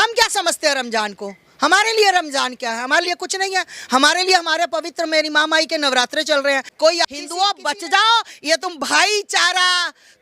हम क्या समझते हैं रमजान को? हमारे लिए रमजान क्या है? हमारे लिए कुछ नहीं है। हमारे लिए हमारे पवित्र मेरी माँ माई के नवरात्रे चल रहे हैं। कोई हिंदुओं बच जाओ, ये तुम भाईचारा,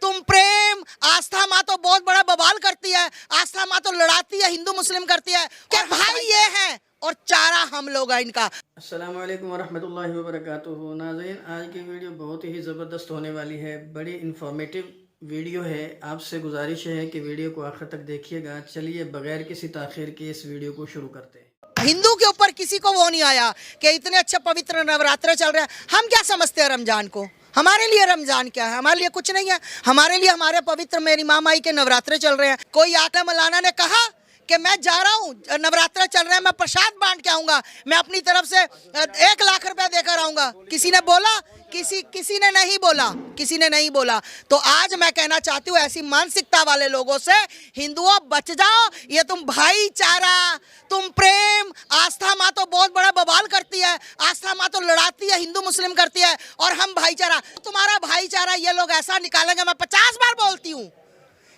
तुम प्रेम, आस्था माँ तो बहुत बड़ा बवाल करती है। आस्था माँ तो लड़ाती है, हिंदू मुस्लिम करती है। क्या भाई ये है और चारा हम लोग हैं इनका। अस्सलाम वालेकुम वरहमतुल्लाहि वबरकातुहू। नाज़रीन, आज की वीडियो बहुत ही ज़बरदस्त होने वाली है, बड़ी इंफॉर्मेटिव वीडियो है। आपसे गुजारिश है कि वीडियो को आखिर तक देखिएगा। चलिए बगैर किसी ताख़ीर के इस वीडियो को शुरू करते हैं। हिंदू के ऊपर किसी को वो नहीं आया कि इतने अच्छे पवित्र नवरात्रे चल रहे हैं। हम क्या समझते हैं रमजान को? हमारे लिए रमजान क्या है? हमारे लिए कुछ नहीं है। हमारे लिए हमारे पवित्र मेरी माँ माई के नवरात्रे चल रहे हैं। कोई आके मौलाना ने कहा कि मैं जा रहा हूँ, नवरात्रे चल रहे हैं, मैं प्रसाद बांट के आऊंगा, मैं अपनी तरफ से 1 लाख रुपया देकर आऊंगा। किसी ने बोला? किसी ने नहीं बोला, किसी ने नहीं बोला। तो आज मैं कहना चाहती हूँ ऐसी मानसिकता वाले लोगों से, हिंदुओं बच जाओ। ये तुम भाईचारा, तुम प्रेम, आस्था माँ तो बहुत बड़ा बवाल करती है। आस्था माँ तो लड़ाती है, हिंदू मुस्लिम करती है, और हम भाईचारा। तुम्हारा भाईचारा ये लोग ऐसा निकालेंगे, मैं 50 बार बोलती हूँ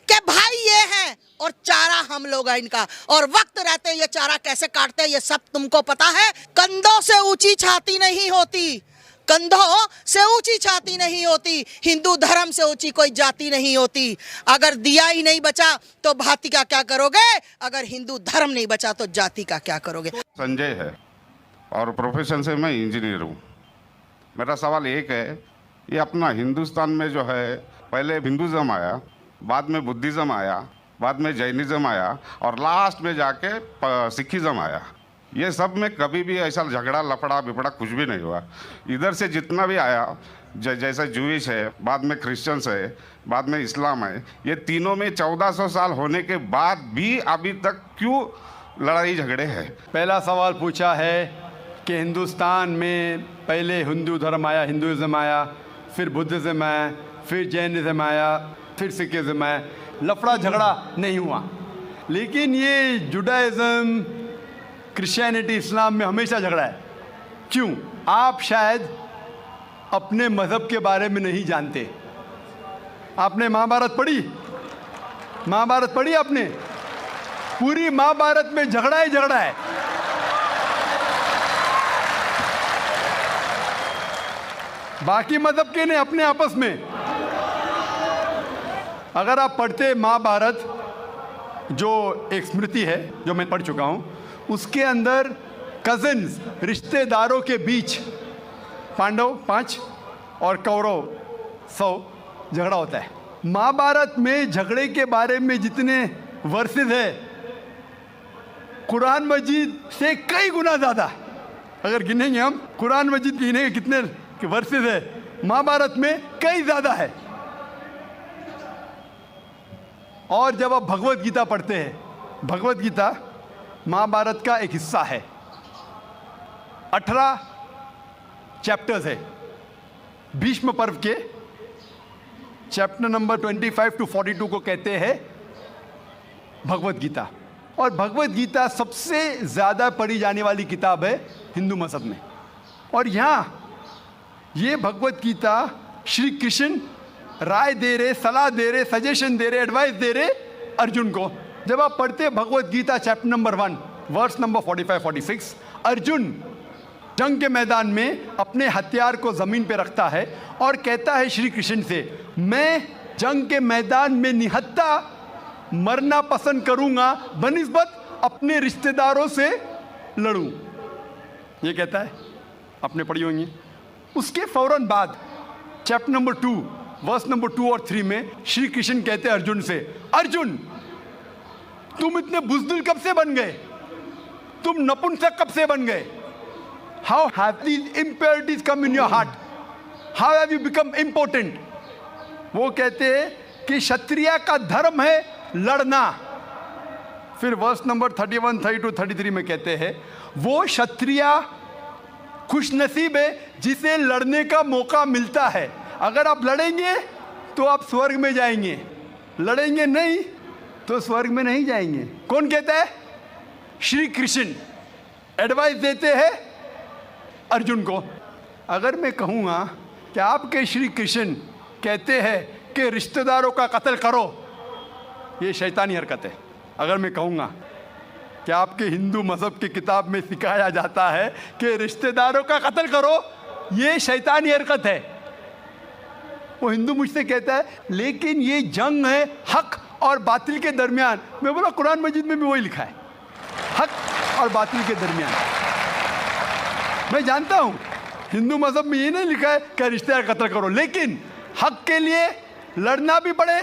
कि भाई ये है और चारा हम लोग हैं इनका। और वक्त रहते ये चारा कैसे काटते हैं ये सब तुमको पता है। कंधों से ऊंची छाती नहीं होती, कंधों से ऊंची छाती नहीं होती। हिंदू धर्म से ऊंची कोई जाति नहीं होती। अगर दिया ही नहीं बचा तो भांति का क्या करोगे? अगर हिंदू धर्म नहीं बचा तो जाति का क्या करोगे? संजय है और प्रोफेशन से मैं इंजीनियर हूँ। मेरा सवाल एक है, ये अपना हिंदुस्तान में जो है, पहले हिंदुज़म आया, बाद में बुद्धिज़्म आया, बाद में जैनिज़्म आया, और लास्ट में जाके सिखिज़्म आया। ये सब में कभी भी ऐसा झगड़ा लफड़ा बिपड़ा कुछ भी नहीं हुआ। इधर से जितना भी आया, जैसे जूइश है, बाद में क्रिश्चियंस है, बाद में इस्लाम है, ये तीनों में 1400 साल होने के बाद भी अभी तक क्यों लड़ाई झगड़े हैं? पहला सवाल पूछा है कि हिंदुस्तान में पहले हिंदू धर्म आया, हिंदुज़म आया, फिर बुद्धिज़्म आया, फिर जैनिज़्म आया, फिर सिखिज़्म आया। लफड़ा झगड़ा नहीं हुआ। लेकिन ये जुडाइज़म, क्रिश्चियनिटी, इस्लाम में हमेशा झगड़ा है। क्यों? आप शायद अपने मज़हब के बारे में नहीं जानते। आपने महाभारत पढ़ी? महाभारत पढ़ी आपने? पूरी महाभारत में झगड़ा ही झगड़ा है। बाकी मज़हब के नहीं, अपने आपस में। अगर आप पढ़ते महाभारत, जो एक स्मृति है जो मैं पढ़ चुका हूँ, उसके अंदर कज़न्स, रिश्तेदारों के बीच पांडव 5 और कौरव 100 झगड़ा होता है। महाभारत में झगड़े के बारे में जितने वर्सेस है, कुरान मजीद से कई गुना ज़्यादा। अगर गिनेंगे हम, कुरान मजीद गिनेंगे कितने वर्सेस है, महाभारत में कई ज़्यादा है। और जब आप भगवत गीता पढ़ते हैं, भगवत गीता महाभारत का एक हिस्सा है। 18 चैप्टर्स है। भीष्म पर्व के चैप्टर नंबर 25 to 42 को कहते हैं भगवत गीता। और भगवत गीता सबसे ज़्यादा पढ़ी जाने वाली किताब है हिंदू मज़हब में। और यहाँ ये भगवत गीता श्री कृष्ण राय दे रहे, सलाह दे रहे, सजेशन दे रहे, एडवाइस दे रहे अर्जुन को। जब आप पढ़ते Bhagavad Gita chapter number 1 verse number 45-46, Arjun जंग के मैदान में अपने हथियार को ज़मीन पे रखता है और कहता है श्री कृष्ण से, मैं जंग के मैदान में निहत्था मरना पसंद करूँगा बनिस्बत अपने रिश्तेदारों से लड़ूँ। ये कहता है, आपने पढ़ी होंगी। उसके फ़ौरन बाद चैप्टर नंबर 2 वर्स नंबर 2 और 3 में श्री कृष्ण कहते हैं अर्जुन से, अर्जुन तुम इतने बुज़दिल कब से बन गए? तुम नपुंसक कब से बन गए? How have these impurities come in your heart? How have you become important? वो कहते हैं कि क्षत्रिय का धर्म है लड़ना। फिर वर्स नंबर 31, 32, 33 में कहते हैं, वो क्षत्रिय खुशनसीब है जिसे लड़ने का मौका मिलता है। अगर आप लड़ेंगे तो आप स्वर्ग में जाएंगे, लड़ेंगे नहीं तो स्वर्ग में नहीं जाएंगे। कौन कहता है? श्री कृष्ण एडवाइस देते हैं अर्जुन को। अगर मैं कहूँगा कि आपके श्री कृष्ण कहते हैं कि रिश्तेदारों का कत्ल करो, ये शैतानी हरकत है। अगर मैं कहूँगा कि आपके हिंदू मज़हब की किताब में सिखाया जाता है कि रिश्तेदारों का कत्ल करो, ये शैतानी हरकत है। वो हिंदू मुझसे कहता है लेकिन ये जंग है हक और बातिल के दरमियान। मैं बोला कुरान मजीद में भी वही लिखा है, हक और बातिल के दरमियान। मैं जानता हूँ हिंदू मज़हब में ये नहीं लिखा है कि रिश्तेदार कत्ल करो, लेकिन हक के लिए लड़ना भी पड़े,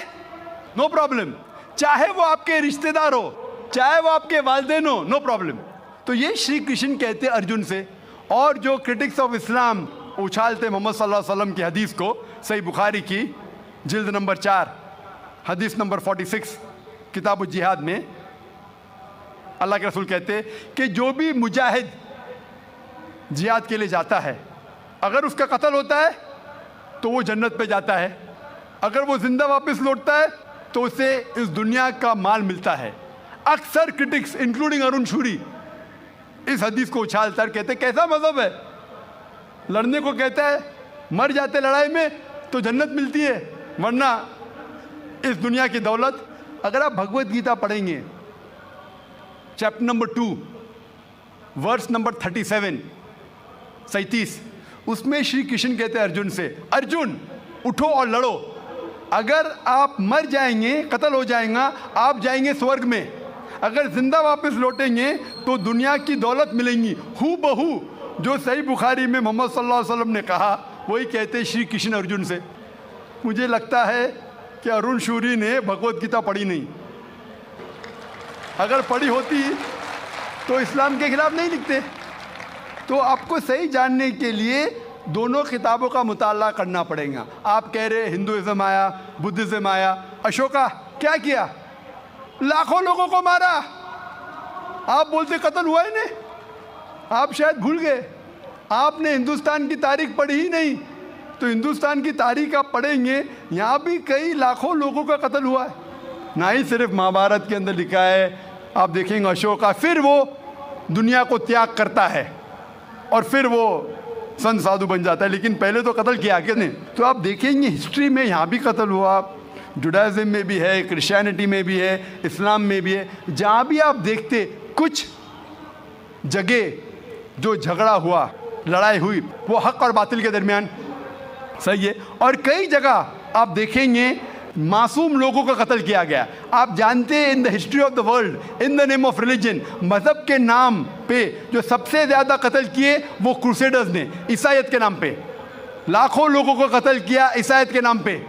नो प्रॉब्लम। चाहे वो आपके रिश्तेदार हो, चाहे वो आपके वालिदैन हो, नो प्रॉब्लम। तो ये श्री कृष्ण कहते अर्जुन से। और जो क्रिटिक्स ऑफ इस्लाम उछालते मोहम्मद सल्लल्लाहु अलैहि वसल्लम की हदीस को, सही बुखारी की जिल्द नंबर 4 हदीस नंबर 46 किताब जिहाद में अल्लाह के रसूल कहते कि जो भी मुजाहिद जिहाद के लिए जाता है, अगर उसका कत्ल होता है तो वो जन्नत पे जाता है, अगर वो जिंदा वापस लौटता है तो उसे इस दुनिया का माल मिलता है। अक्सर क्रिटिक्स इंक्लूडिंग अरुण शूरी इस हदीस को उछालकर कहते कैसा मजहब है, लड़ने को कहता है, मर जाते लड़ाई में तो जन्नत मिलती है, वरना इस दुनिया की दौलत। अगर आप भगवत गीता पढ़ेंगे चैप्टर नंबर 2 वर्स नंबर 37 उसमें श्री कृष्ण कहते हैं अर्जुन से, अर्जुन उठो और लड़ो। अगर आप मर जाएंगे, कत्ल हो जाएगा, आप जाएंगे स्वर्ग में, अगर जिंदा वापस लौटेंगे तो दुनिया की दौलत मिलेंगी। हू बहू जो सही बुखारी में मोहम्मद सल्लल्लाहु अलैहि वसल्लम ने कहा वही कहते श्री कृष्ण अर्जुन से। मुझे लगता है कि अरुण शूरी ने भगवत गीता पढ़ी नहीं, अगर पढ़ी होती तो इस्लाम के खिलाफ नहीं लिखते। तो आपको सही जानने के लिए दोनों किताबों का मुताला करना पड़ेगा। आप कह रहे हिंदुइज्म आया, बुद्धिज्म आया, अशोका क्या किया, लाखों लोगों को मारा, आप बोलते कत्ल हुआ ही नहीं, आप शायद भूल गए, आपने हिंदुस्तान की तारीख पढ़ी ही नहीं। तो हिंदुस्तान की तारीख आप पढ़ेंगे, यहाँ भी कई लाखों लोगों का कत्ल हुआ है, ना ही सिर्फ महाभारत के अंदर लिखा है। आप देखेंगे अशोका फिर वो दुनिया को त्याग करता है और फिर वो संत साधु बन जाता है, लेकिन पहले तो कत्ल किया किसने। तो आप देखेंगे हिस्ट्री में यहाँ भी कत्ल हुआ, जुडाइज्म में भी है, क्रिश्चियनिटी में भी है, इस्लाम में भी है। जहाँ भी आप देखते कुछ जगह जो झगड़ा हुआ, लड़ाई हुई, वो हक और बातिल के दरमियान, सही है। और कई जगह आप देखेंगे मासूम लोगों का कत्ल किया गया। आप जानते हैं in the history of the world in the name of religion, मज़हब के नाम पे जो सबसे ज़्यादा कत्ल किए वो क्रूसेडर्स ने ईसाईयत के नाम पे, लाखों लोगों को कत्ल किया ईसाईयत के नाम पे।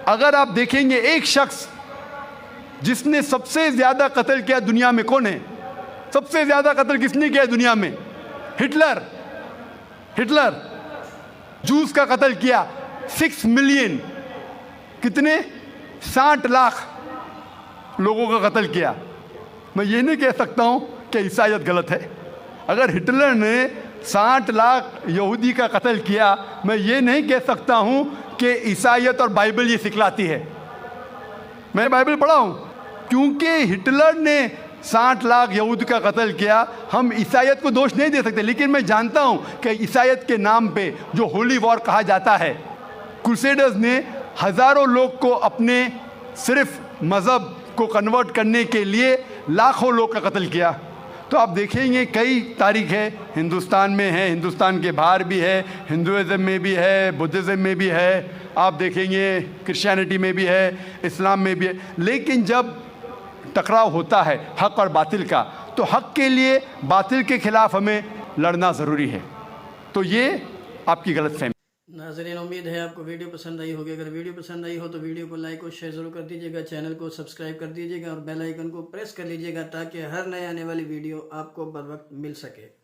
अगर आप देखेंगे एक शख्स जिसने सबसे ज़्यादा कत्ल किया दुनिया में कौन है, सबसे ज़्यादा कत्ल किसने किया दुनिया में, हिटलर। हिटलर जूस का कत्ल किया 6 मिलियन, कितने 60 लाख लोगों का कत्ल किया। मैं ये नहीं कह सकता हूँ कि ईसाईयत गलत है। अगर हिटलर ने 60 लाख यहूदी का कत्ल किया, मैं ये नहीं कह सकता हूँ कि ईसाईयत और बाइबल ये सिखलाती है। मैं बाइबल पढ़ा हूँ, क्योंकि हिटलर ने 60 लाख यहूद का कत्ल किया, हम ईसाईयत को दोष नहीं दे सकते। लेकिन मैं जानता हूँ कि ईसाईयत के नाम पे जो होली वॉर कहा जाता है, क्रूसेडर्स ने हज़ारों लोग को अपने सिर्फ मज़हब को कन्वर्ट करने के लिए लाखों लोग का कत्ल किया। तो आप देखेंगे कई तारीख है, हिंदुस्तान में है, हिंदुस्तान के बाहर भी है, हिंदुइज्म में भी है, बुद्धिज़्म में भी है, आप देखेंगे क्रिश्चियनिटी में भी है, इस्लाम में भी है। लेकिन जब टकराव होता है हक और बातिल का, तो हक के लिए बातिल के खिलाफ हमें लड़ना ज़रूरी है। तो ये आपकी गलतफहमी। नाज़रीन, उम्मीद है आपको वीडियो पसंद आई होगी। अगर वीडियो पसंद आई हो तो वीडियो को लाइक और शेयर ज़रूर कर दीजिएगा, चैनल को सब्सक्राइब कर दीजिएगा और बेल आइकन को प्रेस कर लीजिएगा ताकि हर नए आने वाली वीडियो आपको बर वक्त मिल सके।